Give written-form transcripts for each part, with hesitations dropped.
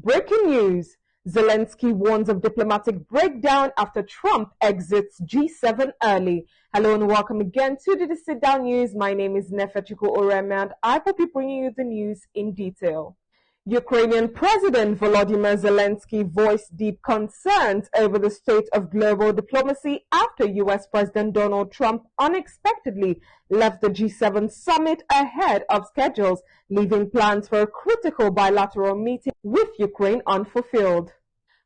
Breaking news. Zelenskyy warns of diplomatic breakdown after Trump exits G7 early. Hello and welcome again to the Desitdown news. My name is Nefechuku Oreme and I will be bringing you the news in detail. Ukrainian President Volodymyr Zelenskyy voiced deep concerns over the state of global diplomacy after U.S. President Donald Trump unexpectedly left the G7 summit ahead of schedules, leaving plans for a critical bilateral meeting with Ukraine unfulfilled.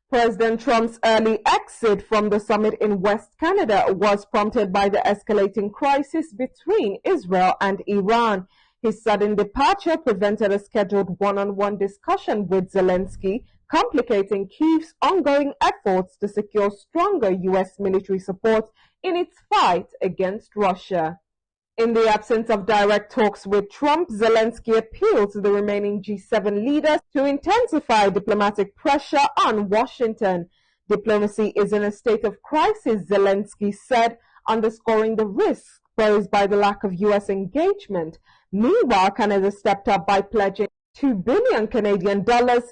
President Trump's early exit from the summit in West Canada was prompted by the escalating crisis between Israel and Iran. His sudden departure prevented a scheduled one-on-one discussion with Zelenskyy, complicating Kyiv's ongoing efforts to secure stronger U.S. military support in its fight against Russia. In the absence of direct talks with Trump, Zelenskyy appealed to the remaining G7 leaders to intensify diplomatic pressure on Washington. Diplomacy is in a state of crisis, Zelenskyy said, underscoring the risks posed by the lack of U.S. engagement. Meanwhile, Canada stepped up by pledging $2 billion Canadian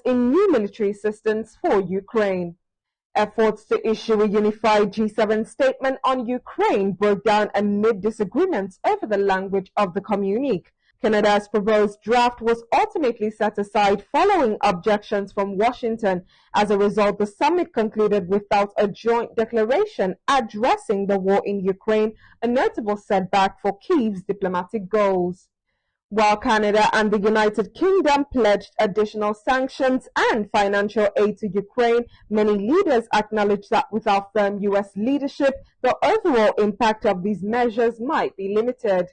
in new military assistance for Ukraine. Efforts to issue a unified G7 statement on Ukraine broke down amid disagreements over the language of the communique. Canada's proposed draft was ultimately set aside following objections from Washington. As a result, the summit concluded without a joint declaration addressing the war in Ukraine, a notable setback for Kyiv's diplomatic goals. While Canada and the United Kingdom pledged additional sanctions and financial aid to Ukraine, many leaders acknowledged that without firm U.S. leadership, the overall impact of these measures might be limited.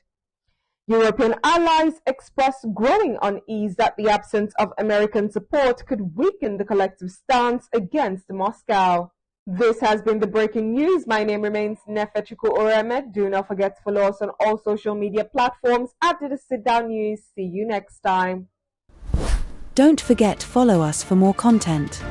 European allies expressed growing unease that the absence of American support could weaken the collective stance against Moscow. This has been the breaking news. My name remains Nefechuku Oreme. Do not forget to follow us on all social media platforms at the Desitdown News. See you next time. Don't forget to follow us for more content.